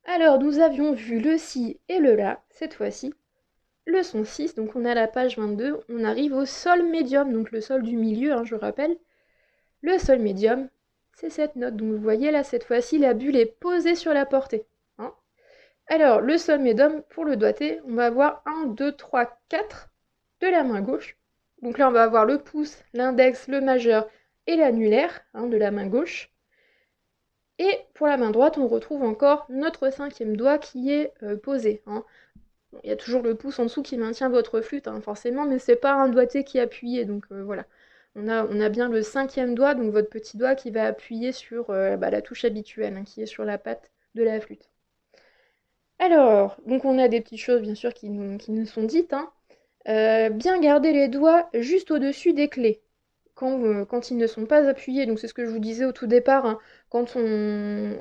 Alors, nous avions vu le si et le la, cette fois-ci. Leçon 6, donc on a la page 22, on arrive au sol médium, donc le sol du milieu, je rappelle. Le sol médium, c'est cette note. Donc vous voyez là, cette fois-ci, la bulle est posée sur la portée. Hein. Alors, le sol médium, pour le doigté, on va avoir 1, 2, 3, 4 de la main gauche. Donc là, on va avoir le pouce, l'index, le majeur et l'annulaire de la main gauche. Et pour la main droite, on retrouve encore notre cinquième doigt qui est posé. Bon, il y a toujours le pouce en dessous qui maintient votre flûte, forcément, mais c'est pas un doigté qui est appuyé, donc voilà. On a bien le cinquième doigt, donc votre petit doigt qui va appuyer sur la touche habituelle, qui est sur la patte de la flûte. Alors, donc on a des petites choses bien sûr qui nous sont dites. Bien garder les doigts juste au-dessus des clés quand ils ne sont pas appuyés. Donc c'est ce que je vous disais au tout départ, quand on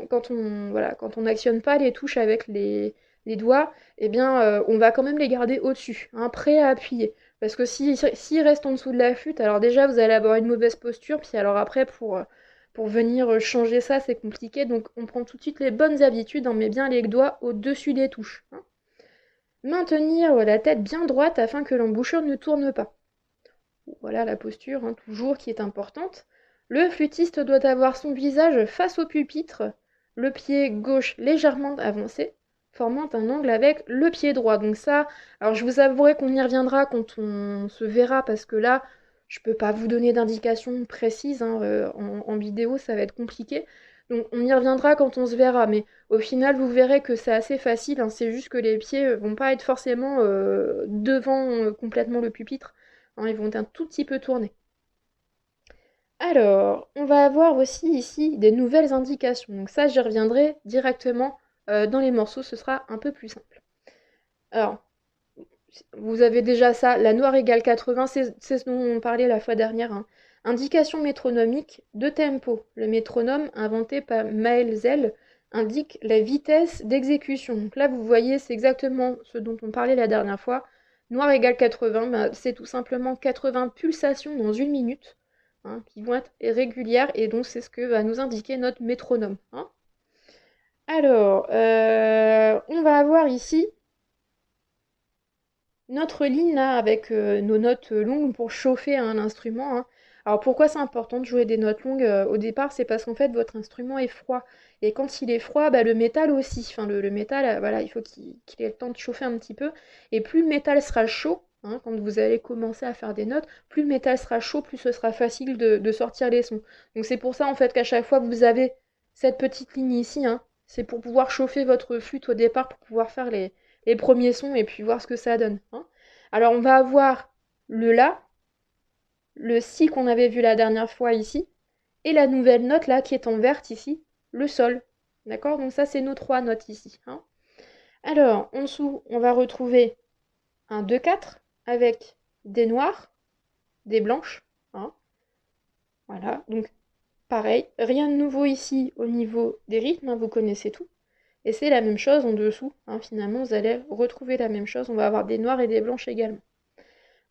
n'actionne pas les touches avec les doigts, eh bien on va quand même les garder au-dessus, prêts à appuyer. Parce que s'ils restent en dessous de la flûte, alors déjà vous allez avoir une mauvaise posture, puis alors après pour venir changer ça, c'est compliqué. Donc on prend tout de suite les bonnes habitudes, on met bien les doigts au-dessus des touches. Maintenir la tête bien droite afin que l'embouchure ne tourne pas. Voilà la posture, toujours, qui est importante. Le flûtiste doit avoir son visage face au pupitre, le pied gauche légèrement avancé, formant un angle avec le pied droit. Donc ça, alors je vous avouerai qu'on y reviendra quand on se verra, parce que là, je peux pas vous donner d'indications précises, en vidéo, ça va être compliqué. Donc on y reviendra quand on se verra, mais au final, vous verrez que c'est assez facile, c'est juste que les pieds vont pas être forcément devant complètement le pupitre. Ils vont être un tout petit peu tournés. Alors, on va avoir aussi ici des nouvelles indications. Donc ça, j'y reviendrai directement dans les morceaux, ce sera un peu plus simple. Alors, vous avez déjà ça, la noire égale 80, c'est ce dont on parlait la fois dernière. Indication métronomique de tempo. Le métronome, inventé par Maël Zell, indique la vitesse d'exécution. Donc là, vous voyez, c'est exactement ce dont on parlait la dernière fois. Noir égale 80, c'est tout simplement 80 pulsations dans une minute, qui vont être régulières, et donc c'est ce que va nous indiquer notre métronome. Alors, on va avoir ici notre ligne là avec nos notes longues pour chauffer l'instrument. Alors pourquoi c'est important de jouer des notes longues au départ? C'est parce qu'en fait votre instrument est froid. Et quand il est froid, le métal aussi. Enfin le métal, voilà, il faut qu'il ait le temps de chauffer un petit peu. Et plus le métal sera chaud, quand vous allez commencer à faire des notes, plus le métal sera chaud, plus ce sera facile de sortir les sons. Donc c'est pour ça en fait qu'à chaque fois vous avez cette petite ligne ici, c'est pour pouvoir chauffer votre flûte au départ, pour pouvoir faire les premiers sons et puis voir ce que ça donne. Alors on va avoir le La, le Si qu'on avait vu la dernière fois ici, et la nouvelle note là qui est en verte ici, le Sol. D'accord? Donc ça c'est nos trois notes ici. Alors en dessous on va retrouver un 2-4 avec des noirs, des blanches. Voilà, donc pareil, rien de nouveau ici au niveau des rythmes, vous connaissez tout. Et c'est la même chose en dessous, finalement vous allez retrouver la même chose, on va avoir des noirs et des blanches également.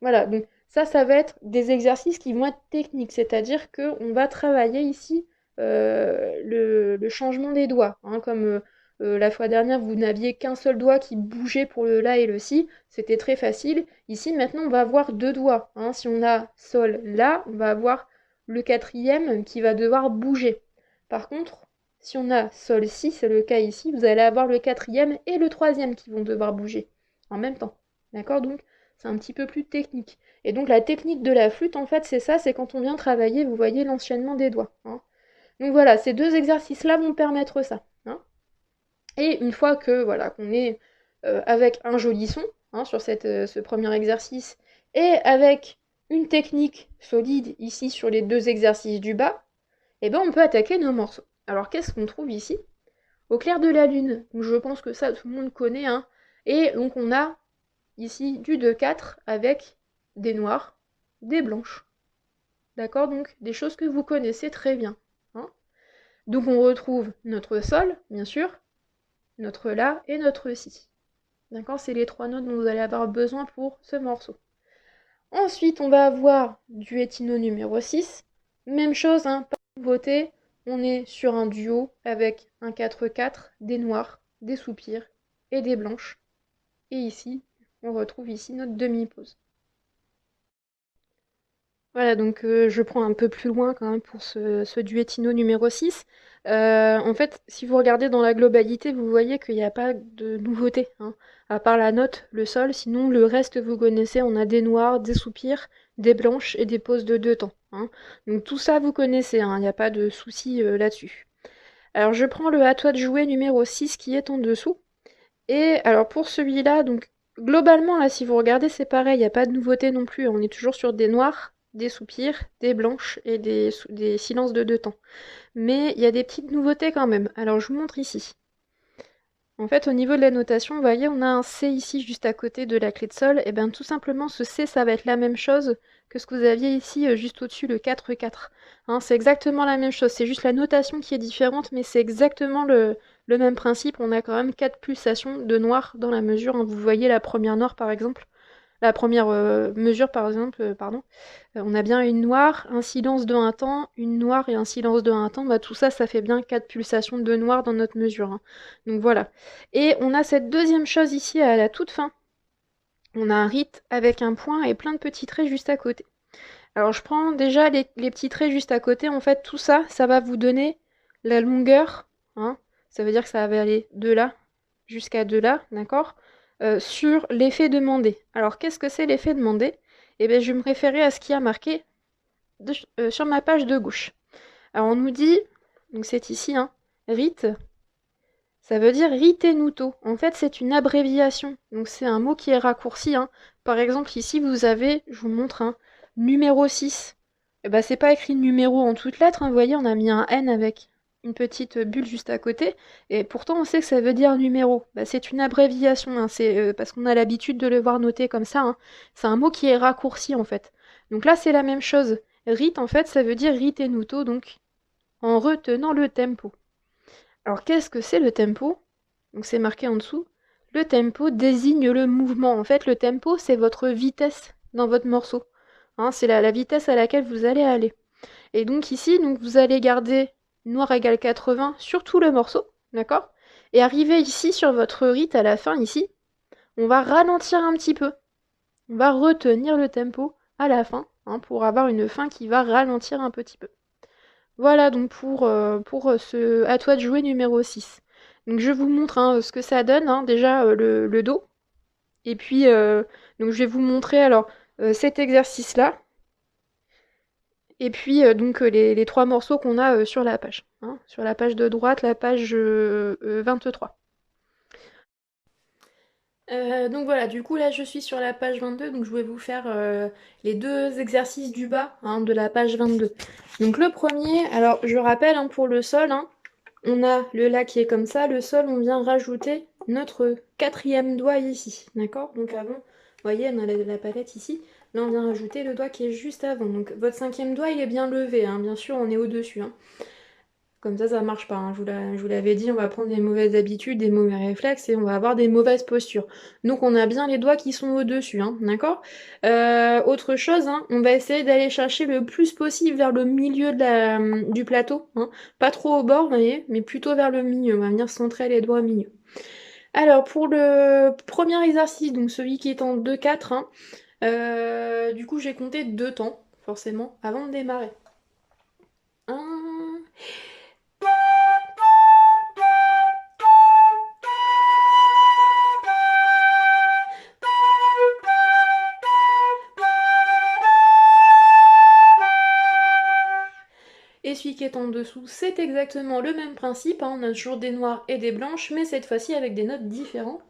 Voilà, donc ça va être des exercices qui vont être techniques, c'est-à-dire qu'on va travailler ici le changement des doigts. Comme la fois dernière, vous n'aviez qu'un seul doigt qui bougeait pour le La et le Si, c'était très facile. Ici, maintenant, on va avoir deux doigts. Si on a Sol, La, on va avoir le quatrième qui va devoir bouger. Par contre, si on a Sol, Si, c'est le cas ici, vous allez avoir le quatrième et le troisième qui vont devoir bouger en même temps. D'accord? Donc, c'est un petit peu plus technique. Et donc la technique de la flûte, en fait, c'est ça, c'est quand on vient travailler, vous voyez l'enchaînement des doigts. Donc voilà, ces deux exercices-là vont permettre ça. Et une fois que voilà qu'on est avec un joli son sur ce premier exercice, et avec une technique solide ici sur les deux exercices du bas, eh ben on peut attaquer nos morceaux. Alors qu'est-ce qu'on trouve ici? Au clair de la lune. Donc je pense que ça tout le monde connaît. Et donc on a ici du 2-4 avec des noirs, des blanches. D'accord? Donc des choses que vous connaissez très bien. Donc on retrouve notre sol, bien sûr, notre la et notre si. D'accord? C'est les trois notes dont vous allez avoir besoin pour ce morceau. Ensuite, on va avoir du Etino numéro 6. Même chose, pas de nouveauté. On est sur un duo avec un 4-4, des noirs, des soupirs et des blanches. Et ici, on retrouve ici notre demi-pause. Voilà, donc je prends un peu plus loin quand même pour ce duettino numéro 6. En fait, si vous regardez dans la globalité, vous voyez qu'il n'y a pas de nouveauté, hein, à part la note, le sol. Sinon, le reste, vous connaissez, on a des noirs, des soupirs, des blanches et des pauses de deux temps, hein. Donc tout ça, vous connaissez, hein, il n'y a pas de souci là-dessus. Alors je prends le à toi de jouer numéro 6 qui est en dessous. Et alors pour celui-là, donc globalement là si vous regardez c'est pareil, il n'y a pas de nouveauté non plus, on est toujours sur des noirs, des soupirs, des blanches et des silences de deux temps. Mais il y a des petites nouveautés quand même, alors je vous montre ici. En fait, au niveau de la notation, vous voyez, on a un C ici juste à côté de la clé de sol. Et bien tout simplement, ce C, ça va être la même chose que ce que vous aviez ici juste au-dessus, le 4-4. Hein, c'est exactement la même chose, c'est juste la notation qui est différente, mais c'est exactement le même principe. On a quand même 4 pulsations de noir dans la mesure, hein. Vous voyez la première noire par exemple. La première mesure, par exemple, pardon, on a bien une noire, un silence de un temps, une noire et un silence de un temps. Bah, tout ça, ça fait bien 4 pulsations de noir dans notre mesure, hein. Donc voilà. Et on a cette deuxième chose ici à la toute fin. On a un rite avec un point et plein de petits traits juste à côté. Alors je prends déjà les petits traits juste à côté. En fait, tout ça, ça va vous donner la longueur, hein. Ça veut dire que ça va aller de là jusqu'à de là, d'accord, sur l'effet demandé. Alors qu'est-ce que c'est l'effet demandé? Eh bien, je vais me référer à ce qui a marqué sur ma page de gauche. Alors on nous dit, donc c'est ici, hein, rite, ça veut dire ritenuto. En fait, c'est une abréviation. Donc c'est un mot qui est raccourci, hein. Par exemple, ici, vous avez, je vous montre, hein, numéro 6. Eh ben, c'est pas écrit numéro en toutes lettres, hein. Vous voyez, on a mis un N avec une petite bulle juste à côté. Et pourtant, on sait que ça veut dire numéro. Bah, c'est une abréviation, hein. C'est parce qu'on a l'habitude de le voir noté comme ça, hein. C'est un mot qui est raccourci, en fait. Donc là, c'est la même chose. Rite, en fait, ça veut dire ritenuto, donc en retenant le tempo. Alors qu'est-ce que c'est le tempo? Donc c'est marqué en dessous. Le tempo désigne le mouvement. En fait, le tempo, c'est votre vitesse dans votre morceau, hein, c'est la vitesse à laquelle vous allez aller. Et donc ici, donc, vous allez garder noir égale 80 sur tout le morceau, d'accord? Et arriver ici sur votre rite à la fin, ici, on va ralentir un petit peu. On va retenir le tempo à la fin, hein, pour avoir une fin qui va ralentir un petit peu. Voilà donc pour ce à toi de jouer numéro 6. Donc je vous montre, hein, ce que ça donne, hein, déjà le Do. Et puis donc je vais vous montrer alors cet exercice-là. Et puis donc les trois morceaux qu'on a sur la page, hein, sur la page de droite, la page 23. Donc voilà, du coup là je suis sur la page 22, donc je vais vous faire les deux exercices du bas, hein, de la page 22. Donc le premier, alors je rappelle, hein, pour le sol, hein, on a le La qui est comme ça, le sol on vient rajouter notre quatrième doigt ici, d'accord? Donc avant, vous voyez, on a la palette ici, là on vient rajouter le doigt qui est juste avant. Donc votre cinquième doigt il est bien levé, hein, bien sûr on est au-dessus, hein. Comme ça marche pas, hein. Je vous l'avais dit, on va prendre des mauvaises habitudes, des mauvais réflexes et on va avoir des mauvaises postures. Donc on a bien les doigts qui sont au-dessus, hein, d'accord? Autre chose, hein, on va essayer d'aller chercher le plus possible vers le milieu du plateau, hein. Pas trop au bord, vous voyez, mais plutôt vers le milieu. On va venir centrer les doigts au milieu. Alors pour le premier exercice, donc celui qui est en 2-4, hein, du coup j'ai compté 2 temps, forcément, avant de démarrer. 1... Et celui qui est en dessous, c'est exactement le même principe, hein, on a toujours des noirs et des blanches, mais cette fois-ci avec des notes différentes.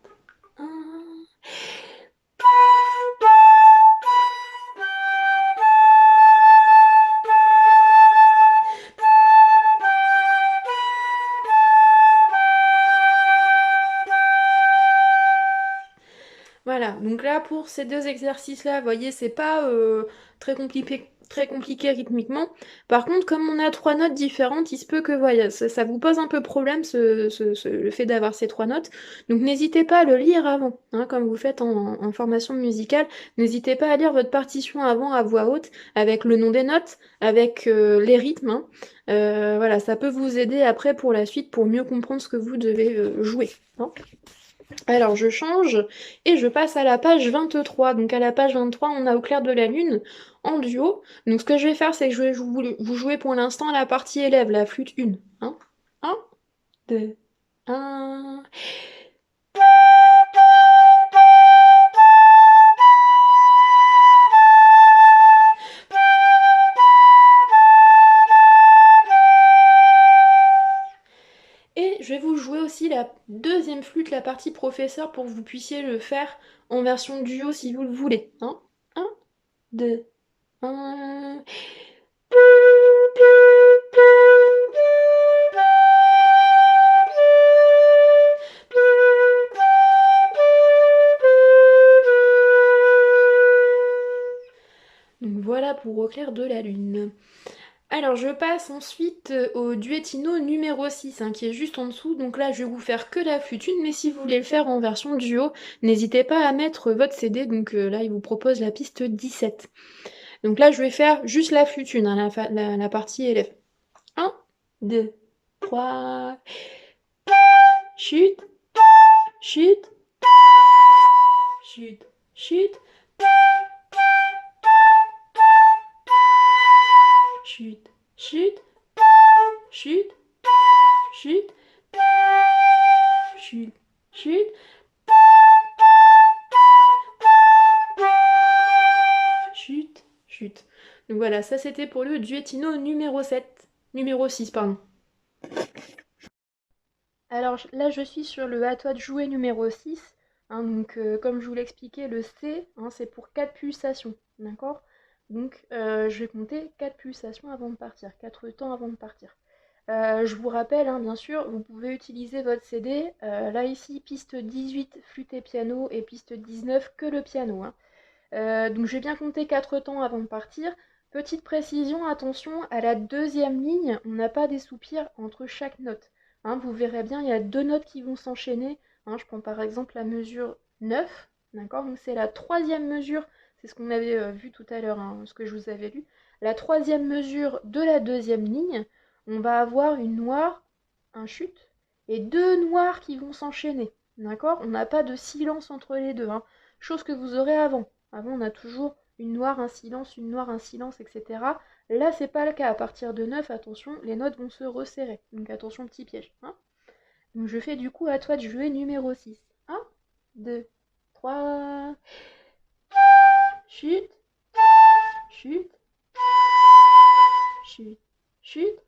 Voilà, donc là pour ces deux exercices-là, vous voyez, c'est pas très compliqué, très compliqué rythmiquement. Par contre, comme on a 3 notes différentes, il se peut que voilà, ça vous pose un peu problème le fait d'avoir ces 3 notes. Donc n'hésitez pas à le lire avant, hein, comme vous faites en formation musicale. N'hésitez pas à lire votre partition avant à voix haute, avec le nom des notes, avec les rythmes, hein. Voilà, ça peut vous aider après pour la suite, pour mieux comprendre ce que vous devez jouer, hein. Alors je change et je passe à la page 23. Donc à la page 23, on a Au clair de la lune en duo. Donc ce que je vais faire, c'est que je vais vous jouer pour l'instant la partie élève, la flûte 1. Hein, 1, 2, 1. Et je vais vous jouer aussi la deuxième flûte, la partie professeur, pour que vous puissiez le faire en version duo si vous le voulez. Hein, 1, 2, 1. Donc voilà pour Au clair de la lune. Alors je passe ensuite au duettino numéro 6, hein, qui est juste en dessous. Donc là je vais vous faire que la flûte 1, mais si vous voulez le faire en version duo, n'hésitez pas à mettre votre CD. Donc là il vous propose la piste 17. Donc là je vais faire juste la flûte 1, hein, la partie élève. 1, 2, 3. Chute, chute, chute, chute, chute, chute, chute, chute, chute, chute, chute, chute. Donc voilà, ça c'était pour le duettino numéro 7. Numéro 6, pardon. Alors là, je suis sur le À toi de jouer numéro 6. Hein, donc, comme je vous l'expliquais, le C, hein, c'est pour 4 pulsations. D'accord? Donc, je vais compter 4 pulsations avant de partir, 4 temps avant de partir. Je vous rappelle, hein, bien sûr, vous pouvez utiliser votre CD. Là, ici, piste 18, flûte et piano, et piste 19, que le piano, hein. Donc, je vais bien compter 4 temps avant de partir. Petite précision, attention, à la deuxième ligne, on n'a pas des soupirs entre chaque note. Hein, vous verrez bien, il y a 2 notes qui vont s'enchaîner. Hein, je prends par exemple la mesure 9, d'accord? Donc c'est la troisième mesure, c'est ce qu'on avait vu tout à l'heure, hein, ce que je vous avais lu. La troisième mesure de la deuxième ligne, on va avoir une noire, un chute, et 2 noirs qui vont s'enchaîner, d'accord? On n'a pas de silence entre les deux, hein, chose que vous aurez avant. Avant, on a toujours une noire, un silence, etc. Là, c'est pas le cas. À partir de 9, attention, les notes vont se resserrer. Donc attention, petit piège, hein. Donc je fais du coup À toi de jouer numéro 6. 1, 2, 3. Chute, chute, chute, chute.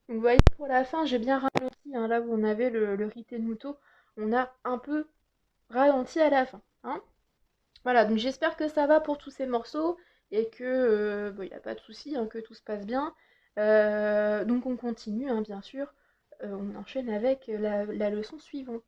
Vous voyez, pour la fin, j'ai bien ralenti, hein, là où on avait le ritenuto, on a un peu ralenti à la fin, hein. Voilà, donc j'espère que ça va pour tous ces morceaux et que bon, il n'y a pas de souci, hein, que tout se passe bien. Donc on continue, hein, bien sûr. On enchaîne avec la leçon suivante.